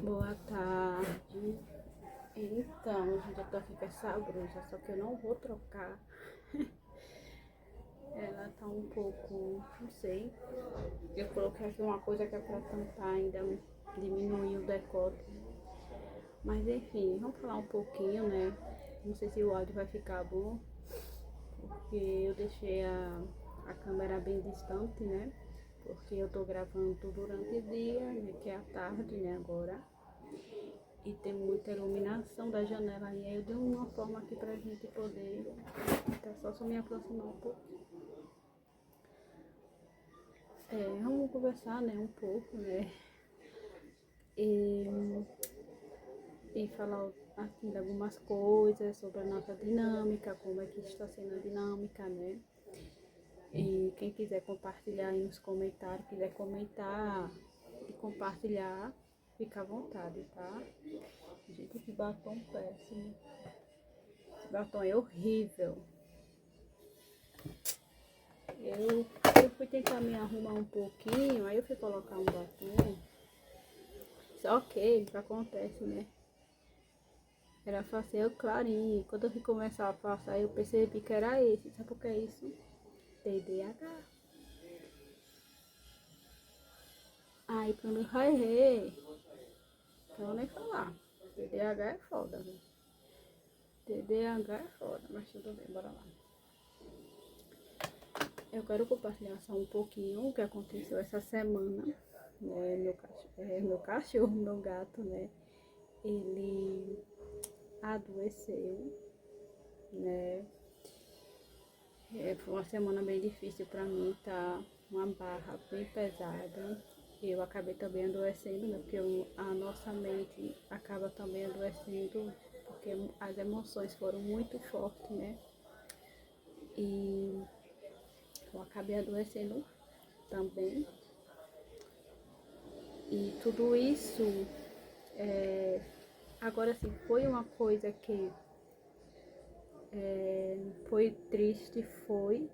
Boa tarde. Então, gente, eu tô aqui com essa blusa, só que eu não vou trocar. Ela tá um pouco, não sei. Eu coloquei aqui uma coisa que é pra tampar ainda, diminuir o decote. Mas enfim, vamos falar um pouquinho, né? Não sei se o áudio vai ficar bom, porque eu deixei a câmera bem distante, né? Porque eu tô gravando durante o dia, né? Que é a tarde, né? Agora. E tem muita iluminação da janela. E aí eu dei uma forma aqui pra gente poder. Tá só se eu me aproximar um pouco. Vamos conversar, né, um pouco, né? E, e falar assim de algumas coisas sobre a nossa dinâmica, como é que está sendo a dinâmica, né? E quem quiser compartilhar aí nos comentários, quiser comentar e compartilhar, fica à vontade, tá? Gente, que batom péssimo. Esse batom é horrível. Eu fui tentar me arrumar um pouquinho, aí eu fui colocar um batom. Só que o que acontece, né? Era fazer o clarinho. Quando eu fui começar a passar, eu percebi que era esse. Sabe o que é isso? TDAH. Aí quando eu raio, então nem falar. TDAH é foda, velho. TDAH é foda, mas tudo bem, bora lá. Eu quero compartilhar só um pouquinho o que aconteceu essa semana. Né? Meu cachorro, meu gato, né? Ele adoeceu, né? Foi uma semana bem difícil para mim, tá? Uma barra bem pesada. Eu acabei também adoecendo, né? Porque a nossa mente acaba também adoecendo, porque as emoções foram muito fortes, né? E eu acabei adoecendo também. E tudo isso, agora sim, foi uma coisa que foi triste, foi,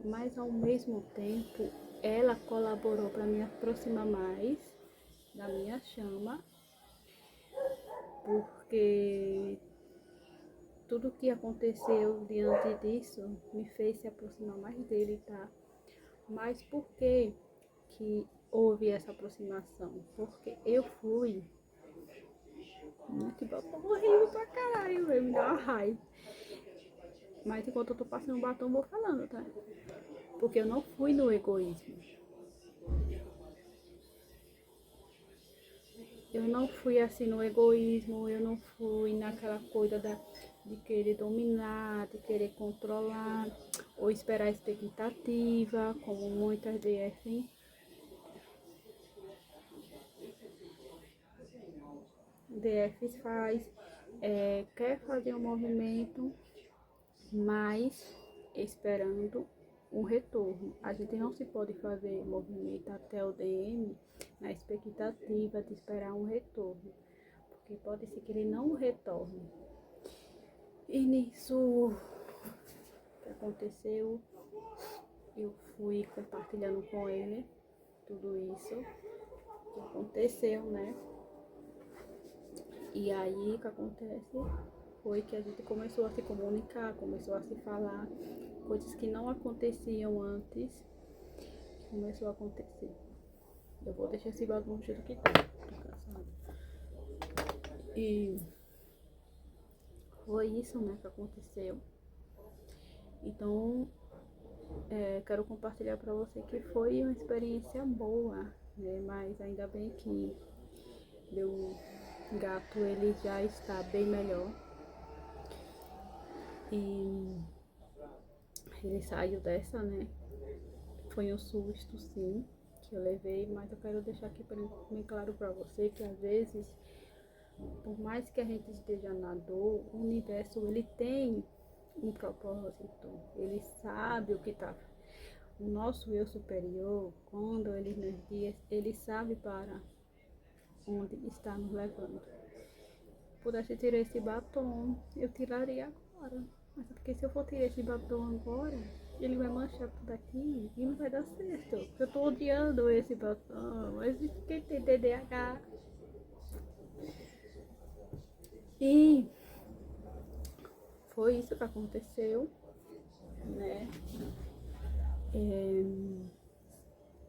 mas ao mesmo tempo ela colaborou para me aproximar mais da minha chama, porque tudo que aconteceu diante disso me fez se aproximar mais dele, tá? Mas por que houve essa aproximação? Porque eu fui, que batom horrível pra caralho, me dá uma raiva. Mas enquanto eu tô passando batom, eu vou falando, tá? Porque eu não fui no egoísmo. Eu não fui assim no egoísmo, eu não fui naquela coisa de querer dominar, de querer controlar, ou esperar expectativa, como muitas DFs faz, quer fazer um movimento, mas esperando um retorno. A gente não se pode fazer movimento até o DM na expectativa de esperar um retorno, porque pode ser que ele não retorne. E nisso, o que aconteceu, eu fui compartilhando com ele tudo isso que aconteceu, né? E aí o que acontece foi que a gente começou a se comunicar, começou a se falar, coisas que não aconteciam antes, começou a acontecer. Eu vou deixar esse bagulho do jeito que tá, tô cansada. E foi isso, né, que aconteceu. Então, quero compartilhar para você que foi uma experiência boa, né? Mas ainda bem que meu gato ele já está bem melhor e ele saiu dessa, né? Foi um susto, sim, que eu levei, mas eu quero deixar aqui bem claro para você que às vezes, por mais que a gente esteja na dor, o universo ele tem um propósito, ele sabe o que está. O nosso eu superior, quando ele nos diz, ele sabe para onde está nos levando. Pudesse tirar esse batom, eu tiraria agora. Mas é porque se eu for tirar esse batom agora, ele vai manchar tudo aqui e não vai dar certo. Eu tô odiando esse batom, mas quem tem TDAH E foi isso que aconteceu, né?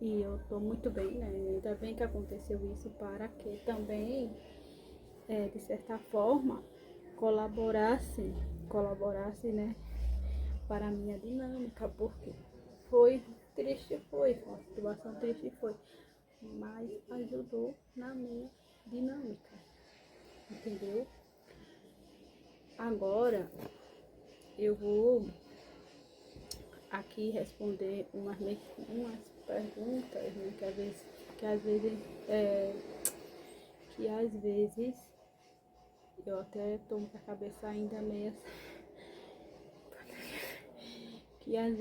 E eu tô muito bem, né? Ainda bem que aconteceu isso para que também, de certa forma, colaborasse, né? Para a minha dinâmica, porque foi triste, foi uma situação triste, foi, mas ajudou na minha dinâmica, entendeu? Agora eu vou aqui responder umas perguntas, né, é, que às vezes eu até tô com a cabeça ainda meio que às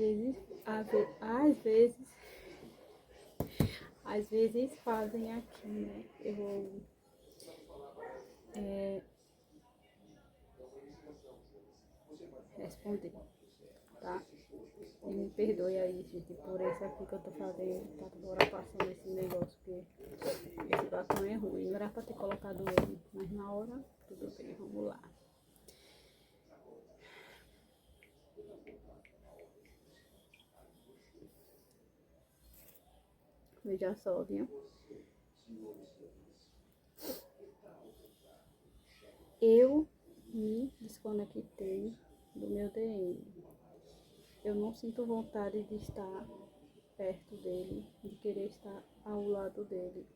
vezes fazem aqui, né? Eu vou responder, tá? E me perdoe aí, gente, por isso aqui que eu tô fazendo, tá toda hora passando esse negócio, porque esse batom é ruim. Não era pra ter colocado ele, mas na hora, tudo bem, vamos lá. Veja só, viu? Eu me desconectei do meu DM. Eu não sinto vontade de estar perto dele, de querer estar ao lado dele.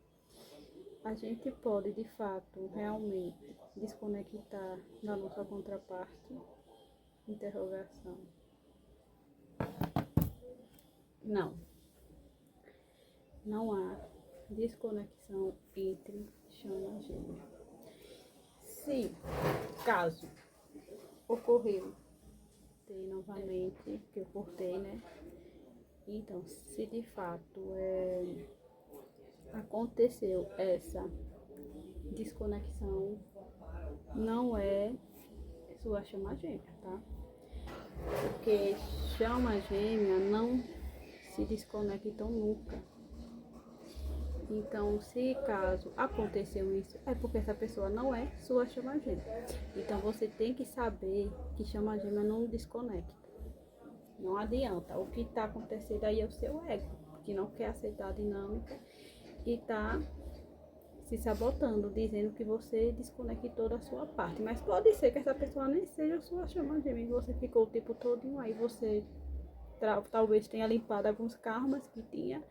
A gente pode, de fato, realmente desconectar da nossa contraparte? Interrogação. Não. Não há desconexão entre chama gêmea. Se, caso, ocorreu ter novamente, que eu cortei, né? Então, se de fato aconteceu essa desconexão, não é sua chama gêmea, tá? Porque chama gêmea não se desconectam nunca. Então, se caso aconteceu isso, é porque essa pessoa não é sua chama gêmea. Então, você tem que saber que chama gêmea não desconecta. Não adianta. O que está acontecendo aí é o seu ego, que não quer aceitar a dinâmica e está se sabotando, dizendo que você desconectou da sua parte. Mas pode ser que essa pessoa nem seja sua chama gêmea e você ficou o tempo todo aí, você talvez tenha limpado alguns karmas que tinha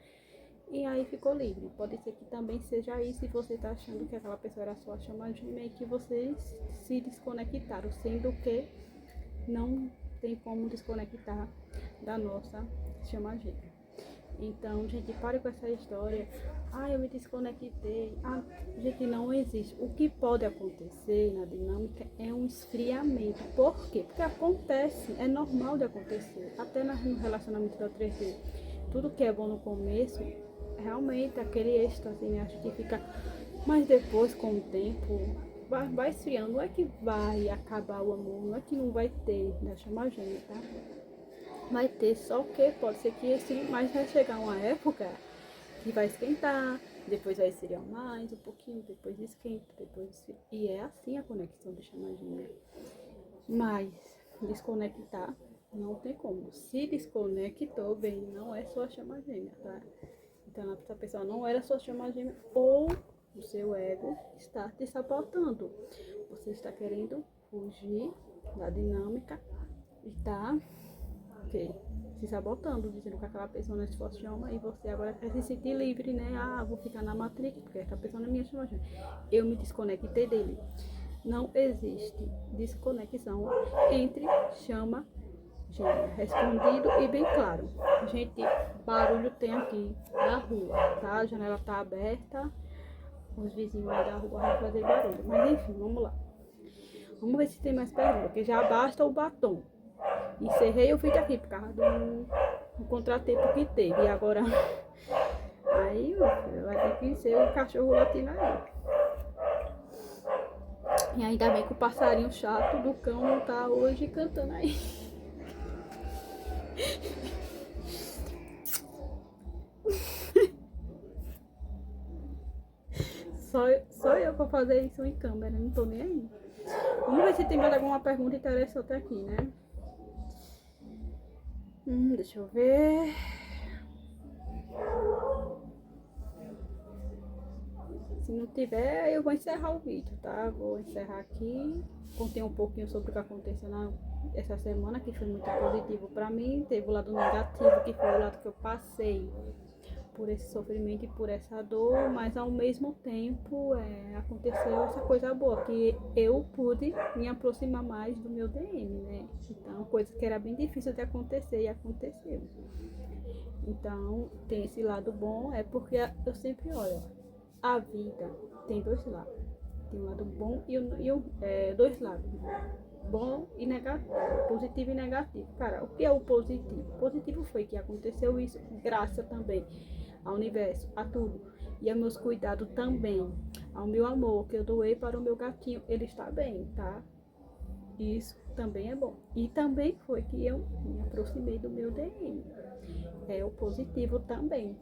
e aí ficou livre. Pode ser que também seja isso e você está achando que aquela pessoa era sua chama gêmea e que vocês se desconectaram, sendo que não tem como desconectar da nossa chama gêmea. Então, gente, pare com essa história. Eu me desconectei. Gente, não existe. O que pode acontecer na dinâmica é um esfriamento. Por quê? Porque acontece, é normal de acontecer. Até no relacionamento da 3D. Tudo que é bom no começo, realmente aquele êxtase, né? A gente fica. Mas depois, com o tempo, vai esfriando. Não é que vai acabar o amor, não é que não vai ter, né? Chama a gente, tá? Vai ter, só que pode ser que esse, mas vai chegar uma época que vai esquentar, depois vai esfriar mais um pouquinho, depois esquenta, depois esfria. E é assim a conexão de chama gêmea. Mas desconectar não tem como. Se desconectou, bem, não é sua chama gêmea, tá? Então essa pessoa não era sua chama gêmea ou o seu ego está te sabotando. Você está querendo fugir da dinâmica e tá se sabotando, dizendo que aquela pessoa não é sua chama e você agora quer se sentir livre, né? Vou ficar na Matrix, porque aquela pessoa não é minha chama gêmea. Eu me desconectei dele. Não existe desconexão entre chama gêmea. Respondido e bem claro. Gente, barulho tem aqui da rua, tá? A janela tá aberta, os vizinhos aí da rua vão fazer barulho. Mas enfim, vamos lá. Vamos ver se tem mais perguntas, porque já basta o batom. Encerrei o vídeo aqui por causa do contratempo que teve. E agora, aí vai ter que ser o cachorro latindo aí. E ainda bem que o passarinho chato do cão não tá hoje cantando aí. Só eu pra fazer isso em câmera, não tô nem aí. Vamos ver se tem mais alguma pergunta interessante aqui, né? Deixa eu ver. Se não tiver, eu vou encerrar o vídeo, tá? Vou encerrar aqui. Contei um pouquinho sobre o que aconteceu essa semana, que foi muito positivo pra mim. Teve o lado negativo, que foi o lado que eu passei por esse sofrimento e por essa dor, mas ao mesmo tempo aconteceu essa coisa boa, que eu pude me aproximar mais do meu DM, né? Então, coisa que era bem difícil de acontecer e aconteceu. Então, tem esse lado bom, porque eu sempre olho, a vida tem dois lados. Tem um lado bom e dois lados. Bom e negativo, positivo e negativo. Cara, o que é o positivo? O positivo foi que aconteceu isso, graças também ao universo, a tudo. E aos meus cuidados também, ao meu amor que eu doei para o meu gatinho, ele está bem, tá? Isso também é bom. E também foi que eu me aproximei do meu DM. É o positivo também.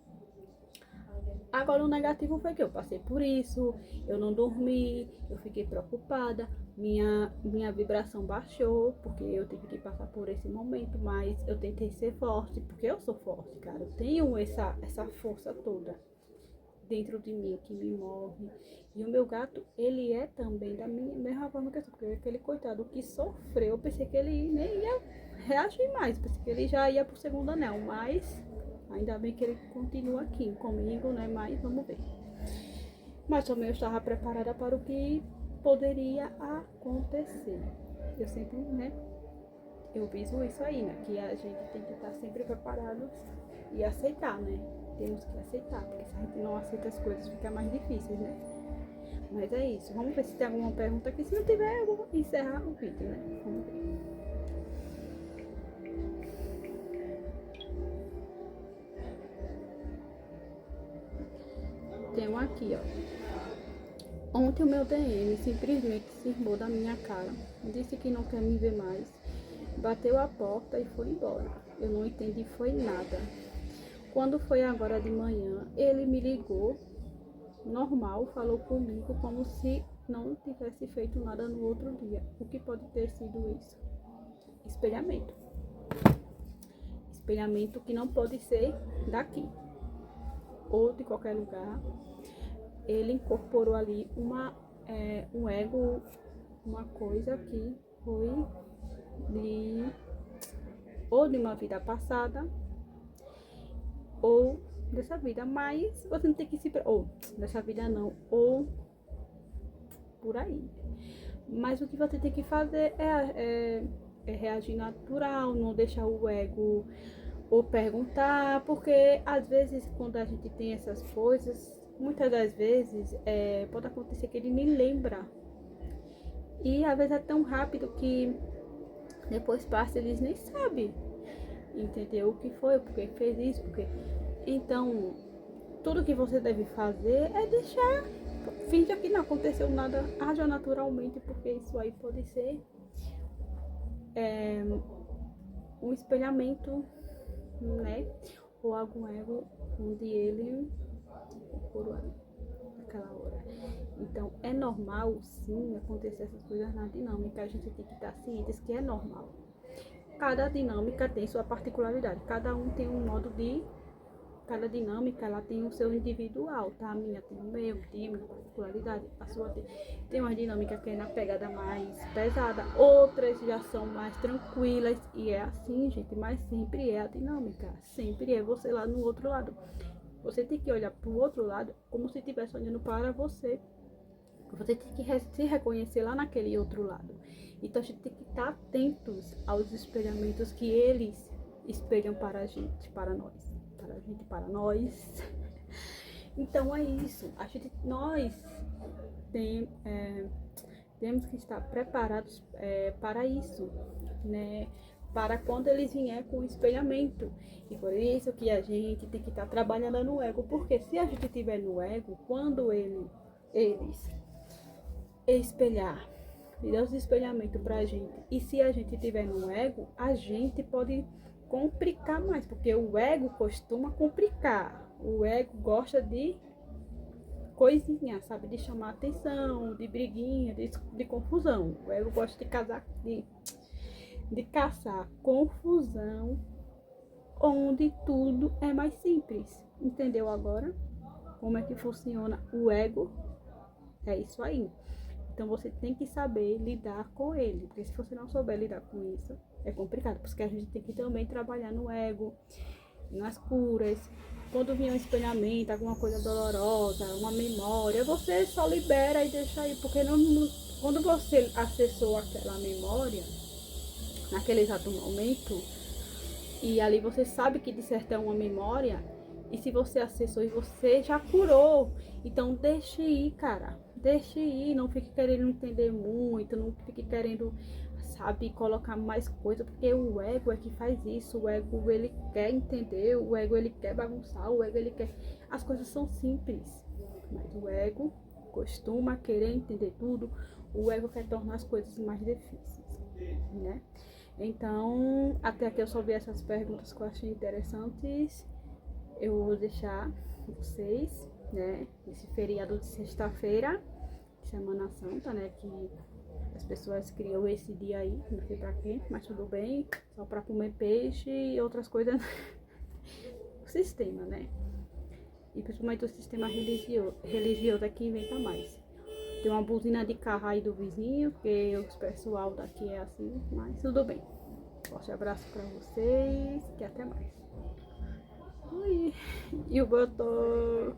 Agora o negativo foi que eu passei por isso, eu não dormi, eu fiquei preocupada, minha vibração baixou, porque eu tive que passar por esse momento, mas eu tentei ser forte, porque eu sou forte, cara, eu tenho essa força toda dentro de mim que me move. E o meu gato, ele é também da mesma forma que eu sou, porque aquele coitado que sofreu, eu pensei que ele nem ia reagir mais, pensei que ele já ia pro segundo anel, mas ainda bem que ele continua aqui comigo, né? Mas vamos ver. Mas também eu estava preparada para o que poderia acontecer. Eu sempre, né? Eu viso isso aí, né? Que a gente tem que estar sempre preparado e aceitar, né? Temos que aceitar, porque se a gente não aceita as coisas, fica mais difícil, né? Mas é isso. Vamos ver se tem alguma pergunta aqui. Se não tiver, eu vou encerrar o vídeo, né? Vamos ver. Tem um aqui, ó. Ontem o meu DM simplesmente cismou da minha cara. Disse que não quer me ver mais. Bateu a porta e foi embora. Eu não entendi, foi nada. Quando foi agora de manhã, ele me ligou, normal, falou comigo como se não tivesse feito nada no outro dia. O que pode ter sido isso? Espelhamento. Espelhamento que não pode ser daqui ou de qualquer lugar. Ele incorporou ali um ego, uma coisa que foi ou de uma vida passada ou dessa vida, mas você não tem que se... ou dessa vida não, ou por aí. Mas o que você tem que fazer é reagir natural, não deixar o ego ou perguntar, porque às vezes quando a gente tem essas coisas, muitas das vezes pode acontecer que ele nem lembra. E às vezes é tão rápido que depois passa, eles nem sabem, entendeu? O que foi, porque fez isso, porque... Então, tudo que você deve fazer é deixar, finge que não aconteceu nada, haja naturalmente, porque isso aí pode ser um espelhamento, né? Ou algum ego onde ele procurou ali naquela hora. Então, é normal, sim, acontecer essas coisas na dinâmica. A gente tem que estar cientes que é normal. Cada dinâmica tem sua particularidade. Cada um tem um modo de... Cada dinâmica, ela tem o seu individual, tá? A minha tem o meu, tem a minha particularidade. A sua tem uma dinâmica que é na pegada mais pesada. Outras já são mais tranquilas. E é assim, gente. Mas sempre é a dinâmica. Sempre é você lá no outro lado. Você tem que olhar para o outro lado como se estivesse olhando para você. Você tem que se reconhecer lá naquele outro lado. Então a gente tem que estar atentos aos espelhamentos que eles espelham para a gente, para nós. Para a gente, para nós. Então é isso. Nós temos que estar preparados para isso, né? Para quando eles vierem com o espelhamento. E por isso que a gente tem que estar trabalhando no ego. Porque se a gente estiver no ego, quando eles espelhar, dar os espelhamentos pra gente, e se a gente estiver no ego, a gente pode complicar mais. Porque o ego costuma complicar. O ego gosta de coisinha, sabe? De chamar atenção, de briguinha, de confusão. O ego gosta de caçar confusão onde tudo é mais simples. Entendeu agora como é que funciona o ego? É isso aí. Então você tem que saber lidar com ele, porque se você não souber lidar com isso, é complicado, porque a gente tem que também trabalhar no ego, nas curas. Quando vier um espelhamento, alguma coisa dolorosa, uma memória, você só libera e deixa aí, porque quando você acessou aquela memória, naquele exato momento, e ali você sabe que de certo é uma memória, e se você acessou e você já curou, então deixe ir, cara. Deixe ir, não fique querendo entender muito, não fique querendo, sabe, colocar mais coisa, porque o ego é que faz isso. O ego, ele quer entender, o ego, ele quer bagunçar, o ego, ele quer... As coisas são simples, mas o ego costuma querer entender tudo, o ego quer tornar as coisas mais difíceis, né? Então, até aqui eu só vi essas perguntas que eu achei interessantes. Eu vou deixar vocês, né, esse feriado de sexta-feira, Semana Santa, né, que as pessoas criam esse dia aí, não sei pra quê, mas tudo bem, só pra comer peixe e outras coisas. O sistema, né, e principalmente o sistema religioso é que inventa mais. Tem uma buzina de carro aí do vizinho, porque o pessoal daqui é assim, mas tudo bem. Forte abraço pra vocês, que até mais. Oi. E o doutor